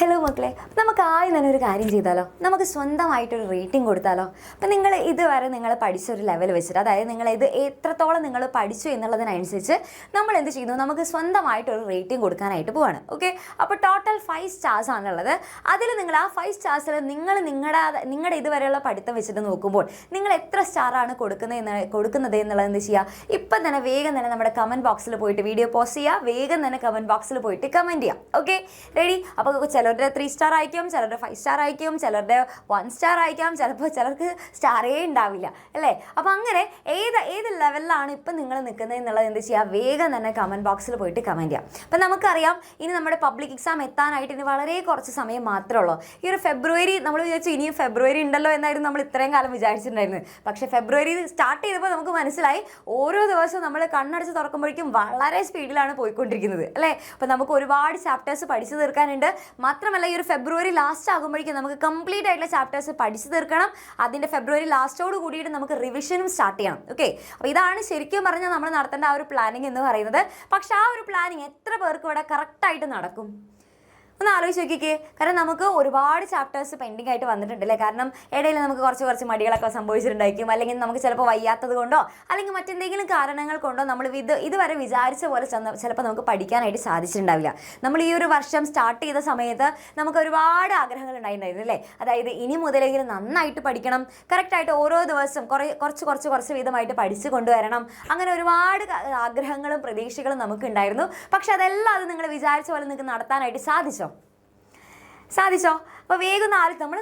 Hello മക്കളെ, നമുക്ക് ആദ്യം തന്നെ ഒരു കാര്യം ചെയ്താലോ? നമുക്ക് സ്വന്തമായിട്ടൊരു റേറ്റിംഗ് കൊടുത്താലോ? അപ്പം നിങ്ങൾ ഇതുവരെ നിങ്ങൾ പഠിച്ചൊരു ലെവൽ വെച്ചിട്ട്, അതായത് നിങ്ങൾ ഇത് എത്രത്തോളം നിങ്ങൾ പഠിച്ചു എന്നുള്ളതിനനുസരിച്ച് നമ്മൾ എന്ത് ചെയ്യുന്നു, നമുക്ക് സ്വന്തമായിട്ടൊരു റേറ്റിംഗ് കൊടുക്കാനായിട്ട് പോവാണ്. ഓക്കെ, അപ്പോൾ ടോട്ടൽ 5 സ്റ്റാർസ് ആണുള്ളത്. അതിൽ നിങ്ങൾ ആ 5 സ്റ്റാർസിൽ നിങ്ങൾ നിങ്ങളുടെ ഇതുവരെയുള്ള പഠിത്തം വെച്ചിട്ട് നോക്കുമ്പോൾ നിങ്ങൾ എത്ര സ്റ്റാറാണ് കൊടുക്കുന്നത് എന്നുള്ളത് എന്ത് ചെയ്യുക, ഇപ്പം തന്നെ വേഗം തന്നെ നമ്മുടെ കമൻറ്റ് ബോക്സിൽ പോയിട്ട് വീഡിയോ പോസ്റ്റ് ചെയ്യുക, വേഗം തന്നെ കമൻറ്റ് ബോക്സിൽ പോയിട്ട് കമൻറ്റ് ചെയ്യാം. Okay, ready? അപ്പോൾ ചിലരുടെ 3 സ്റ്റാർ അയക്കും, ചിലരുടെ 5 സ്റ്റാർ അയക്കും, ചിലരുടെ 1 സ്റ്റാർ അയക്കാം, ചിലർക്ക് സ്റ്റാറേ ഉണ്ടാവില്ല അല്ലേ? അപ്പോൾ അങ്ങനെ ഏത് ലെവലിലാണ് ഇപ്പം നിങ്ങൾ നിൽക്കുന്നത് എന്നുള്ളത് എന്ത് ചെയ്യുക, വേഗം തന്നെ കമൻറ്റ് ബോക്സിൽ പോയിട്ട് കമൻറ്റ് ചെയ്യാം. അപ്പം നമുക്കറിയാം ഇനി നമ്മുടെ പബ്ലിക് എക്സാം എത്താനായിട്ട് ഇനി വളരെ കുറച്ച് സമയം മാത്രമേ ഉള്ളൂ. ഈ ഒരു ഫെബ്രുവരി നമ്മൾ വിചാരിച്ചു ഇനിയും ഫെബ്രുവരി ഉണ്ടല്ലോ എന്നായിരുന്നു നമ്മൾ ഇത്രയും കാലം വിചാരിച്ചിട്ടുണ്ടായിരുന്നത്. പക്ഷേ ഫെബ്രുവരി സ്റ്റാർട്ട് ചെയ്തപ്പോൾ നമുക്ക് മനസ്സിലായി ഓരോ ദിവസവും നമ്മൾ കണ്ണടച്ച് തുറക്കുമ്പോഴേക്കും വളരെ സ്പീഡിലാണ് പോയിക്കൊണ്ടിരിക്കുന്നത് അല്ലേ? അപ്പോൾ നമുക്ക് ഒരുപാട് ചാപ്റ്റേഴ്സ് പഠിച്ചു തീർക്കാനുണ്ട്. മാത്രമല്ല ഈ ഒരു ഫെബ്രുവരി ലാസ്റ്റ് ആകുമ്പോഴേക്കും നമുക്ക് കംപ്ലീറ്റ് ആയിട്ടുള്ള ചാപ്റ്റേഴ്സ് പഠിച്ചു തീർക്കണം. അതിൻ്റെ ഫെബ്രുവരി ലാസ്റ്റോട് കൂടിയിട്ട് നമുക്ക് റിവിഷനും സ്റ്റാർട്ട് ചെയ്യണം. ഓക്കെ, അപ്പോൾ ഇതാണ് ശരിക്കും പറഞ്ഞാൽ നമ്മൾ നടത്തേണ്ട ആ ഒരു പ്ലാനിങ് എന്ന് പറയുന്നത്. പക്ഷേ ആ ഒരു പ്ലാനിങ് എത്ര പേർക്ക് ഇവിടെ കറക്റ്റായിട്ട് നടക്കും ഒന്ന് ആലോചിച്ച് നോക്കിക്കേ. കാരണം നമുക്ക് ഒരുപാട് ചാപ്റ്റേഴ്സ് പെൻഡിങ് ആയിട്ട് വന്നിട്ടുണ്ട് അല്ലേ? കാരണം ഇടയിൽ നമുക്ക് കുറച്ച് മടികളൊക്കെ സംഭവിച്ചിട്ടുണ്ടായിരിക്കും, അല്ലെങ്കിൽ നമുക്ക് ചിലപ്പോൾ വയ്യാത്തത് കൊണ്ടോ അല്ലെങ്കിൽ മറ്റെന്തെങ്കിലും കാരണങ്ങൾ കൊണ്ടോ നമ്മൾ ഇതുവരെ വിചാരിച്ച പോലെ ചിലപ്പോൾ നമുക്ക് പഠിക്കാനായിട്ട് സാധിച്ചിട്ടുണ്ടാവില്ല. നമ്മൾ ഈ ഒരു വർഷം സ്റ്റാർട്ട് ചെയ്ത സമയത്ത് നമുക്ക് ഒരുപാട് ആഗ്രഹങ്ങൾ ഉണ്ടായിട്ടുണ്ടായിരുന്നു അല്ലേ? അതായത് ഇനി മുതലെങ്കിലും നന്നായിട്ട് പഠിക്കണം, കറക്റ്റായിട്ട് ഓരോ ദിവസം കുറച്ച് വീതമായിട്ട് പഠിച്ചു കൊണ്ടുവരണം, അങ്ങനെ ഒരുപാട് ആഗ്രഹങ്ങളും പ്രതീക്ഷകളും നമുക്ക് ഉണ്ടായിരുന്നു. പക്ഷെ അതെല്ലാം അത് നിങ്ങൾ വിചാരിച്ച പോലെ നിങ്ങൾക്ക് നടത്താനായിട്ട് സാധിച്ചോ? അപ്പോൾ വേഗം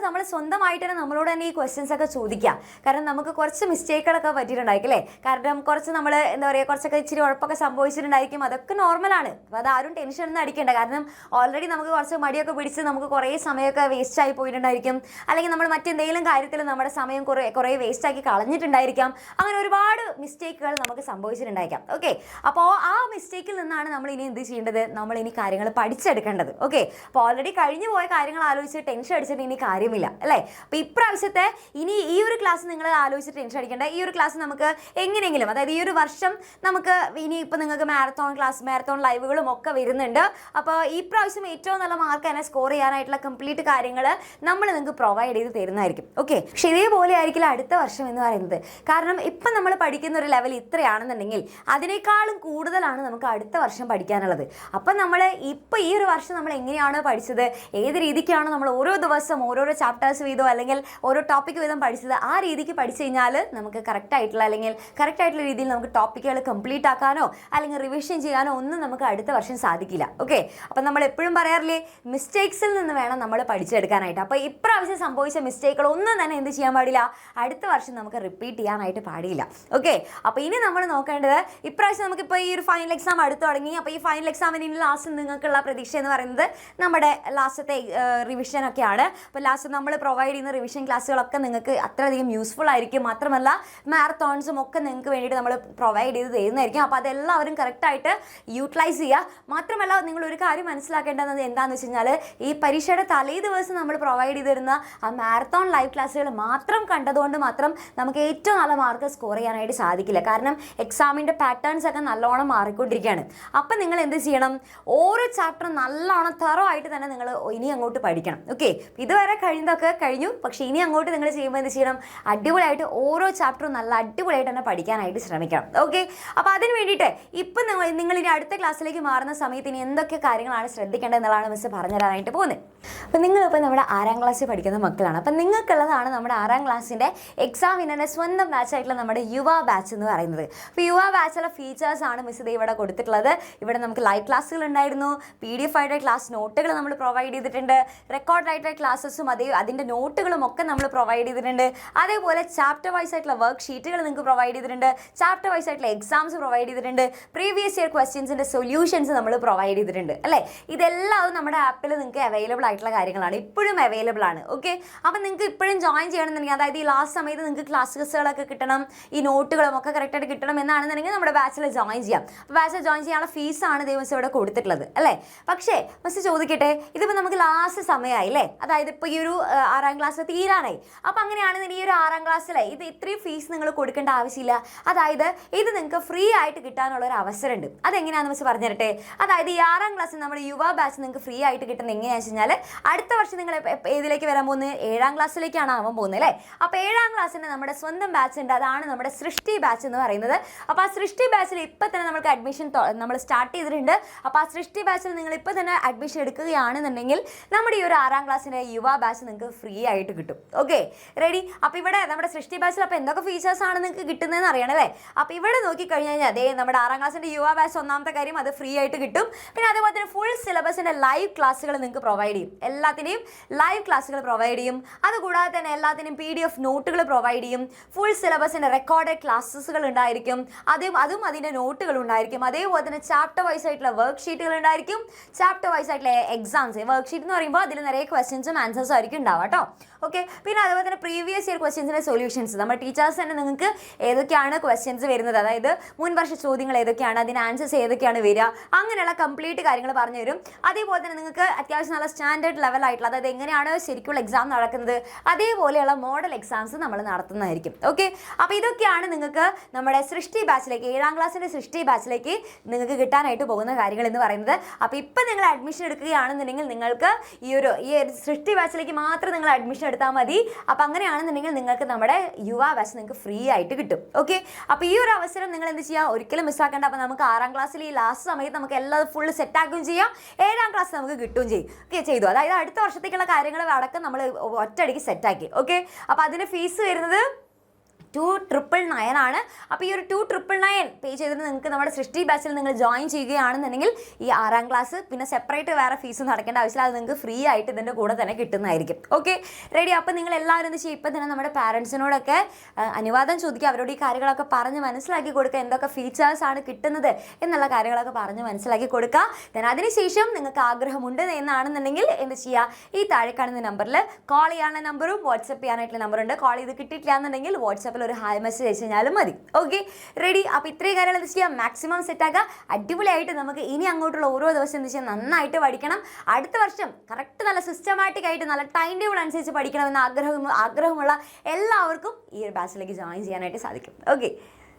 നമ്മൾ സ്വന്തമായിട്ട് തന്നെ നമ്മളോട് തന്നെ ഈ ക്വസ്റ്റ്യൻസ് ഒക്കെ ചോദിക്കുക. കാരണം നമുക്ക് കുറച്ച് മിസ്റ്റേക്കുകളൊക്കെ പറ്റിയിട്ടുണ്ടായിരിക്കും അല്ലേ? കാരണം കുറച്ച് നമ്മൾ എന്താ പറയുക, കുറച്ചൊക്കെ ഇച്ചിരി ഉഴപ്പൊക്കെ സംഭവിച്ചിട്ടുണ്ടായിരിക്കും. അതൊക്കെ നോർമലാണ്. അപ്പോൾ അതാരും ടെൻഷൻ ഒന്നും അടിക്കേണ്ട. കാരണം ഓൾറെഡി നമുക്ക് കുറച്ച് മടിയൊക്കെ പിടിച്ച് നമുക്ക് കുറേ സമയമൊക്കെ വേസ്റ്റായി പോയിട്ടുണ്ടായിരിക്കും, അല്ലെങ്കിൽ നമ്മൾ മറ്റെന്തെങ്കിലും കാര്യത്തിൽ നമ്മുടെ സമയം കുറേ വേസ്റ്റാക്കി കളഞ്ഞിട്ടുണ്ടായിരിക്കാം. അങ്ങനെ ഒരുപാട് മിസ്റ്റേക്കുകൾ നമുക്ക് സംഭവിച്ചിട്ടുണ്ടായിരിക്കാം. ഓക്കെ, അപ്പോൾ ആ മിസ്റ്റേക്കിൽ നിന്നാണ് നമ്മൾ ഇനി എന്ത് ചെയ്യേണ്ടത്, നമ്മൾ ഇനി കാര്യങ്ങൾ പഠിച്ചെടുക്കേണ്ടത്. ഓക്കെ, അപ്പോൾ ഓൾറെഡി കഴിഞ്ഞു പോയ കാര്യങ്ങൾ ആലോചിച്ച് ടെൻഷൻ അടിച്ചിട്ട് ഇനി കാര്യമില്ല അല്ലേ? അപ്പോൾ ഇപ്രാവശ്യത്തെ ഇനി ഈ ഒരു ക്ലാസ് നിങ്ങൾ ആലോചിച്ച് ടെൻഷൻ അടിക്കേണ്ട. ഈ ഒരു ക്ലാസ് നമുക്ക് എങ്ങനെയെങ്കിലും, അതായത് ഈ ഒരു വർഷം നമുക്ക് ഇനി ഇപ്പോൾ നിങ്ങൾക്ക് മാരത്തോൺ ലൈവുകളും ഒക്കെ വരുന്നുണ്ട്. അപ്പോൾ ഈ പ്രാവശ്യം ഏറ്റവും നല്ല മാർക്ക് തന്നെ സ്കോർ ചെയ്യാനായിട്ടുള്ള കംപ്ലീറ്റ് കാര്യങ്ങൾ നമ്മൾ നിങ്ങൾക്ക് പ്രൊവൈഡ് ചെയ്ത് തരുന്നതായിരിക്കും. ഓക്കെ, പക്ഷേ ഇതേപോലെ ആയിരിക്കില്ല അടുത്ത വർഷം എന്ന് പറയുന്നത്. കാരണം ഇപ്പം നമ്മൾ പഠിക്കുന്ന ഒരു ലെവൽ ഇത്രയാണെന്നുണ്ടെങ്കിൽ അതിനേക്കാളും കൂടുതലാണ് നമുക്ക് അടുത്ത വർഷം പഠിക്കാനുള്ളത്. അപ്പം നമ്മൾ ഇപ്പോൾ ഈ ഒരു വർഷം നമ്മൾ എങ്ങനെയാണ് പഠിച്ചത്, ഏത് രീതിക്കാണ് നമ്മൾ ഓരോ ദിവസം ഓരോരോ ചാപ്റ്റേഴ്സ് വീതമോ അല്ലെങ്കിൽ ഓരോ ടോപ്പിക് വീതം പഠിച്ചത്, ആ രീതിക്ക് പഠിച്ചു കഴിഞ്ഞാൽ നമുക്ക് കറക്റ്റായിട്ടുള്ള രീതിയിൽ നമുക്ക് ടോപ്പിക്കുകൾ കംപ്ലീറ്റ് ആക്കാനോ അല്ലെങ്കിൽ റിവിഷൻ ചെയ്യാനോ ഒന്നും നമുക്ക് അടുത്ത വർഷം സാധിക്കില്ല. ഓക്കെ, അപ്പം നമ്മൾ എപ്പോഴും പറയാറില്ലേ, മിസ്റ്റേക്സിൽ നിന്ന് വേണം നമ്മൾ പഠിച്ചെടുക്കാനായിട്ട്. അപ്പോൾ ഇപ്രാവശ്യം സംഭവിച്ച മിസ്റ്റേക്കുകൾ ഒന്നും തന്നെ എന്ത് ചെയ്യാൻ പാടില്ല, അടുത്ത വർഷം നമുക്ക് റിപ്പീറ്റ് ചെയ്യാനായിട്ട് പാടില്ല. ഓക്കെ, അപ്പോൾ ഇനി നമ്മൾ നോക്കേണ്ടത്, ഇപ്രാവശ്യം നമുക്കിപ്പോൾ ഈ ഒരു ഫൈനൽ എക്സാം അടുത്ത് തുടങ്ങി. അപ്പോൾ ഈ ഫൈനൽ എക്സാമിന് ഇനി ലാസ്റ്റ് നിങ്ങൾക്കുള്ള പ്രതീക്ഷ എന്ന് പറയുന്നത് നമ്മുടെ ലാസ്റ്റത്തെ റിവിഷനൊക്കെയാണ്. അപ്പോൾ ലാസ്റ്റ് നമ്മൾ പ്രൊവൈഡ് ചെയ്യുന്ന റിവിഷൻ ക്ലാസ്സുകളൊക്കെ നിങ്ങൾക്ക് അത്രയധികം യൂസ്ഫുൾ ആയിരിക്കും. മാത്രമല്ല മാരത്തോൺസും ഒക്കെ നിങ്ങൾക്ക് വേണ്ടിയിട്ട് നമ്മൾ പ്രൊവൈഡ് ചെയ്ത് തരുന്നതായിരിക്കും. അപ്പോൾ അതെല്ലാവരും കറക്റ്റായിട്ട് യൂട്ടിലൈസ് ചെയ്യുക. മാത്രമല്ല നിങ്ങൾ ഒരു കാര്യം മനസ്സിലാക്കേണ്ടത് എന്താണെന്ന് വെച്ച് കഴിഞ്ഞാൽ, ഈ പരീക്ഷയുടെ തലേ ദിവസം നമ്മൾ പ്രൊവൈഡ് ചെയ്ത് തരുന്ന ആ മാരത്തോൺ ലൈവ് ക്ലാസ്സുകൾ മാത്രം കണ്ടതുകൊണ്ട് മാത്രം നമുക്ക് ഏറ്റവും നല്ല മാർക്ക് സ്കോർ ചെയ്യാനായിട്ട് സാധിക്കില്ല. കാരണം എക്സാമിൻ്റെ പാറ്റേൺസ് ഒക്കെ നല്ലോണം മാറിക്കൊണ്ടിരിക്കുകയാണ്. അപ്പം നിങ്ങൾ എന്ത് ചെയ്യണം, ഓരോ ചാപ്റ്ററും നല്ലോണം തറോ ആയിട്ട് തന്നെ നിങ്ങൾ ഇനി അങ്ങോട്ട് പഠിക്കണം. ഓക്കെ, ഇതുവരെ കഴിഞ്ഞതൊക്കെ കഴിഞ്ഞു. പക്ഷേ ഇനി അങ്ങോട്ട് നിങ്ങൾ ചെയ്യുമ്പോൾ എന്ത് ചെയ്യണം, അടിപൊളിയായിട്ട് ഓരോ ചാപ്റ്ററും നല്ല അടിപൊളിയായിട്ട് തന്നെ പഠിക്കാനായിട്ട് ശ്രമിക്കണം. ഓക്കെ, അപ്പോൾ അതിന് വേണ്ടിയിട്ട് ഇപ്പം നിങ്ങൾ ഇനി അടുത്ത ക്ലാസ്സിലേക്ക് മാറുന്ന സമയത്ത് ഇനി എന്തൊക്കെ കാര്യങ്ങളാണ് ശ്രദ്ധിക്കേണ്ടത് എന്നുള്ളതാണ് മിസ് പറഞ്ഞു തരാനായിട്ട് പോകുന്നത്. അപ്പോൾ നിങ്ങളിപ്പോൾ നമ്മുടെ 6ാം ക്ലാസ്സിൽ പഠിക്കുന്ന മക്കളാണ്. അപ്പം നിങ്ങൾക്കുള്ളതാണ് നമ്മുടെ 6ാം ക്ലാസ്സിൻ്റെ എക്സാമിനെ സ്വന്തം ബാച്ചായിട്ടുള്ള നമ്മുടെ യുവ ബാച്ച് എന്ന് പറയുന്നത്. അപ്പോൾ യുവ ബാച്ചിലെ ഫീച്ചേഴ്സാണ് മിസ് ഇവിടെ കൊടുത്തിട്ടുള്ളത്. ഇവിടെ നമുക്ക് ലൈവ് ക്ലാസ്സുകൾ ഉണ്ടായിരുന്നു, PDF ആയിട്ട് ക്ലാസ് നോട്ടുകൾ നമ്മൾ പ്രൊവൈഡ് ചെയ്തിട്ടുണ്ട്, റെക്കോർഡായിട്ടുള്ള ക്ലാസ്സസും അതിൻ്റെ നോട്ടുകളും ഒക്കെ നമ്മൾ പ്രൊവൈഡ് ചെയ്തിട്ടുണ്ട്. അതേപോലെ ചാപ്റ്റർ വൈസ് ആയിട്ടുള്ള വർക്ക് ഷീറ്റുകൾ നിങ്ങൾക്ക് പ്രൊവൈഡ് ചെയ്തിട്ടുണ്ട്, ചാപ്റ്റർ വൈസ് ആയിട്ടുള്ള എക്സാംസ് പ്രൊവൈഡ് ചെയ്തിട്ടുണ്ട്, പ്രീവിയസ് ഇയർ ക്വസ്റ്റ്യൻസിൻ്റെ സൊല്യൂഷൻസ് നമ്മൾ പ്രൊവൈഡ് ചെയ്തിട്ടുണ്ട് അല്ലേ? ഇതെല്ലാം നമ്മുടെ ആപ്പിൽ നിങ്ങൾക്ക് അവൈലബിൾ ആയിട്ടുള്ള കാര്യങ്ങളാണ്, ഇപ്പോഴും അവൈലബിൾ ആണ്. ഓക്കെ, അപ്പം നിങ്ങൾക്ക് ഇപ്പോഴും ജോയിൻ ചെയ്യണമെന്നുണ്ടെങ്കിൽ, അതായത് ഈ ലാസ്റ്റ് സമയത്ത് നിങ്ങൾക്ക് ക്ലാസ്സുകളൊക്കെ കിട്ടണം, ഈ നോട്ടുകളും ഒക്കെ കറക്റ്റായിട്ട് കിട്ടണം എന്നാണെന്നുണ്ടെങ്കിൽ നമ്മുടെ ബാച്ചിൽ ജോയിൻ ചെയ്യാം. അപ്പോൾ ബാച്ചിൽ ജോയിൻ ചെയ്യാനുള്ള ഫീസാണ് ദിവസം ഇവിടെ കൊടുത്തിട്ടുള്ളത് അല്ലേ? പക്ഷേ മിസ് ചോദിക്കട്ടെ, ഇതിപ്പോൾ നമുക്ക് ലാസ്റ്റ് സമയമായി അല്ലേ? അല്ലേ? അതായത് ഇപ്പോൾ ഈ ഒരു 6ാം ക്ലാസ് തീരാനായി. അപ്പോൾ അങ്ങനെയാണെന്നുണ്ടെങ്കിൽ ഈ ഒരു 6ാം ക്ലാസ്സിലെ ഇത് ഇത്രയും ഫീസ് നിങ്ങൾ കൊടുക്കേണ്ട ആവശ്യമില്ല. അതായത് ഇത് നിങ്ങൾക്ക് ഫ്രീ ആയിട്ട് കിട്ടാനുള്ള ഒരു അവസരമുണ്ട്. അതെങ്ങനെയാണെന്ന് വെച്ച് പറഞ്ഞു തരട്ടെ. അതായത് ഈ 6ാം ക്ലാസ്സിൽ നമ്മുടെ യുവ ബാച്ച് നിങ്ങൾക്ക് ഫ്രീ ആയിട്ട് കിട്ടുന്നത് എങ്ങനെയാണെന്ന് വെച്ച് കഴിഞ്ഞാൽ അടുത്ത വർഷം നിങ്ങൾ ഏതിലേക്ക് വരാൻ പോകുന്നത്? 7ാം ക്ലാസ്സിലേക്കാണ് ആവാൻ പോകുന്നത് അല്ലേ? അപ്പോൾ 7ാം ക്ലാസ്സിന് നമ്മുടെ സ്വന്തം ബാച്ച് ഉണ്ട്. അതാണ് നമ്മുടെ സൃഷ്ടി ബാച്ച് എന്ന് പറയുന്നത്. അപ്പോൾ ആ സൃഷ്ടി ബാച്ചിൽ ഇപ്പം തന്നെ നമുക്ക് അഡ്മിഷൻ നമ്മൾ സ്റ്റാർട്ട് ചെയ്തിട്ടുണ്ട്. അപ്പോൾ ആ സൃഷ്ടി ബാച്ചിൽ നിങ്ങൾ ഇപ്പം തന്നെ അഡ്മിഷൻ എടുക്കുകയാണെന്നുണ്ടെങ്കിൽ നമ്മുടെ ഈ ഒരു 6ാം ക്ലാസ്സിൻ്റെ യുവ ബാച്ച് നിങ്ങൾക്ക് ഫ്രീ ആയിട്ട് കിട്ടും. Okay, ready? അപ്പോൾ ഇവിടെ നമ്മുടെ സൃഷ്ടി ബാച്ചിൽ അപ്പോൾ എന്തൊക്കെ ഫീച്ചേഴ്സ് ആണ് നിങ്ങൾക്ക് കിട്ടുന്നതെന്ന് അറിയണം അല്ലേ? അപ്പോൾ ഇവിടെ നോക്കിക്കഴിഞ്ഞ് കഴിഞ്ഞാൽ അതേ നമ്മുടെ 6ാം ക്ലാസ്സിൻ്റെ യുവ ബാച്ച് ഒന്നാമത്തെ കാര്യം അത് ഫ്രീ ആയിട്ട് കിട്ടും. പിന്നെ അതുപോലെ തന്നെ ഫുൾ സിലബസിൻ്റെ ലൈവ് ക്ലാസ്സുകൾ നിങ്ങൾക്ക് പ്രൊവൈഡ് ചെയ്യും. എല്ലാത്തിനെയും ലൈവ് ക്ലാസ്സുകൾ പ്രൊവൈഡ് ചെയ്യും. അതുകൂടാതെ തന്നെ എല്ലാത്തിനും PDF നോട്ടുകൾ പ്രൊവൈഡ് ചെയ്യും. ഫുൾ സിലബസിൻ്റെ റെക്കോർഡഡ് ക്ലാസ്സുകൾ ഉണ്ടായിരിക്കും. അതും അതിൻ്റെ നോട്ടുകൾ ഉണ്ടായിരിക്കും. അതേപോലെ തന്നെ ചാപ്റ്റർ വൈസ് ആയിട്ടുള്ള വർക്ക് ഷീറ്റുകൾ ഉണ്ടായിരിക്കും. ചാപ്റ്റർ വൈസ് ആയിട്ടുള്ള എക്സാംസ് വർക്ക് ഷീറ്റ് എന്ന് പറയുമ്പോൾ അതിൽ നിറയെ ക്വസ്റ്റ്യൻസും ആൻസേഴ്സും ആയിരിക്കും ഉണ്ടാവുക കേട്ടോ. ഓക്കെ, പിന്നെ അതുപോലെ തന്നെ പ്രീവിയസ് ഇയർ ക്വസ്റ്റ്യൻസിൻ്റെ സൊല്യൂഷൻസ് നമ്മുടെ ടീച്ചേഴ്സ് തന്നെ നിങ്ങൾക്ക് ഏതൊക്കെയാണ് ക്വസ്റ്റ്യൻസ് വരുന്നത്, അതായത് മുൻവർഷ ചോദ്യങ്ങൾ ഏതൊക്കെയാണ്, അതിന് ആൻസേഴ്സ് ഏതൊക്കെയാണ് വരിക, അങ്ങനെയുള്ള കംപ്ലീറ്റ് കാര്യങ്ങൾ പറഞ്ഞു തരും. അതേപോലെ തന്നെ നിങ്ങൾക്ക് അത്യാവശ്യം നല്ല സ്റ്റാൻഡേർഡ് ലെവലായിട്ടുള്ള, അതായത് എങ്ങനെയാണ് ശരിക്കുള്ള എക്സാം നടക്കുന്നത് അതേപോലെയുള്ള മോഡൽ എക്സാംസ് നമ്മൾ നടത്തുന്നതായിരിക്കും. ഓക്കെ, അപ്പോൾ ഇതൊക്കെയാണ് നിങ്ങൾക്ക് നമ്മുടെ സൃഷ്ടി ബാച്ചിലേക്ക് 7ാം ക്ലാസ്സിൻ്റെ സൃഷ്ടി ബാച്ചിലേക്ക് നിങ്ങൾക്ക് കിട്ടാനായിട്ട് പോകുന്ന കാര്യങ്ങൾ എന്ന് പറയുന്നത്. അപ്പോൾ ഇപ്പം നിങ്ങൾ അഡ്മിഷൻ എടുക്കുകയാണെന്നുണ്ടെങ്കിൽ നിങ്ങൾക്ക് ഈ സൃഷ്ടി ബാച്ചിലേക്ക് മാത്രം നിങ്ങൾ അഡ്മിഷൻ എടുത്താൽ മതി. അപ്പോൾ അങ്ങനെയാണെന്നുണ്ടെങ്കിൽ നിങ്ങൾക്ക് നമ്മുടെ യുവ ബാച്ച് നിങ്ങൾക്ക് ഫ്രീ ആയിട്ട് കിട്ടും. ഓക്കെ, അപ്പോൾ ഈ ഒരു അവസരം നിങ്ങൾ എന്ത് ചെയ്യുക, ഒരിക്കലും മിസ്സാക്കേണ്ട. അപ്പോൾ നമുക്ക് 6ാം ക്ലാസ്സിൽ ഈ ലാസ്റ്റ് സമയത്ത് നമുക്ക് എല്ലാം ഫുള്ള് സെറ്റാക്കുകയും ചെയ്യാം. 7ാം ക്ലാസ് നമുക്ക് കിട്ടുകയും ചെയ്യും. ഓക്കെ, ചെയ്തു. അതായത് അടുത്ത വർഷത്തേക്കുള്ള കാര്യങ്ങൾ അടക്കം നമ്മൾ ഒറ്റയടിക്ക് സെറ്റാക്കി. ഓക്കെ, അപ്പോൾ അതിൻ്റെ ഫീസ് വരുന്നത് 2,999 ആണ്. അപ്പോൾ ഈ ഒരു 2,999 പേ ചെയ്തിട്ട് നിങ്ങൾക്ക് നമ്മുടെ സൃഷ്ടി ബാച്ചിൽ നിങ്ങൾ ജോയിൻ ചെയ്യുകയാണെന്നുണ്ടെങ്കിൽ ഈ 6ാം ക്ലാസ് പിന്നെ സെപ്പറേറ്റ് വേറെ ഫീസൊന്നും അടയ്ക്കേണ്ട ആവശ്യമില്ല. അത് നിങ്ങൾക്ക് ഫ്രീ ആയിട്ട് ഇതിൻ്റെ കൂടെ തന്നെ കിട്ടുന്നതായിരിക്കും. Okay, ready? അപ്പോൾ നിങ്ങൾ എല്ലാവരും എന്ത് ചെയ്യും, ഇപ്പം തന്നെ നമ്മുടെ പാരൻസിനോടൊക്കെ അനുവാദം ചോദിക്കുക, അവരോട് ഈ കാര്യങ്ങളൊക്കെ പറഞ്ഞ് മനസ്സിലാക്കി കൊടുക്കുക, എന്തൊക്കെ ഫീച്ചേഴ്സാണ് കിട്ടുന്നത് എന്നുള്ള കാര്യങ്ങളൊക്കെ പറഞ്ഞ് മനസ്സിലാക്കി കൊടുക്കുക. then അതിനുശേഷം നിങ്ങൾക്ക് ആഗ്രഹമുണ്ട് എന്നാണെന്നുണ്ടെങ്കിൽ എന്ത് ചെയ്യുക, ഈ താഴെ കാണുന്ന നമ്പറിൽ കോൾ ചെയ്യാനുള്ള നമ്പറും വാട്സപ്പ് ചെയ്യാനായിട്ടുള്ള നമ്പറുണ്ട്. കോൾ ചെയ്ത് കിട്ടിയിട്ടില്ല എന്നുണ്ടെങ്കിൽ വാട്സപ്പിൽ ഒരു ഹായ് മെസ്സേജ് അയച്ചു കഴിഞ്ഞാലും മതി. Okay, ready? അപ്പോൾ ഇത്രയും കാര്യങ്ങൾ എന്ത് ചെയ്യുക, മാക്സിമം സെറ്റാക്കുക. അടിപൊളിയായിട്ട് നമുക്ക് ഇനി അങ്ങോട്ടുള്ള ഓരോ ദിവസം എന്ത് ചെയ്യുക, നന്നായിട്ട് പഠിക്കണം. അടുത്ത വർഷം കറക്റ്റ് നല്ല സിസ്റ്റമാറ്റിക് ആയിട്ട് നല്ല ടൈം ടേബിൾ അനുസരിച്ച് പഠിക്കണമെന്ന് ആഗ്രഹമുള്ള എല്ലാവർക്കും ഈ ഒരു ബാച്ചിലേക്ക് ജോയിൻ ചെയ്യാനായിട്ട് സാധിക്കും. ഓക്കെ.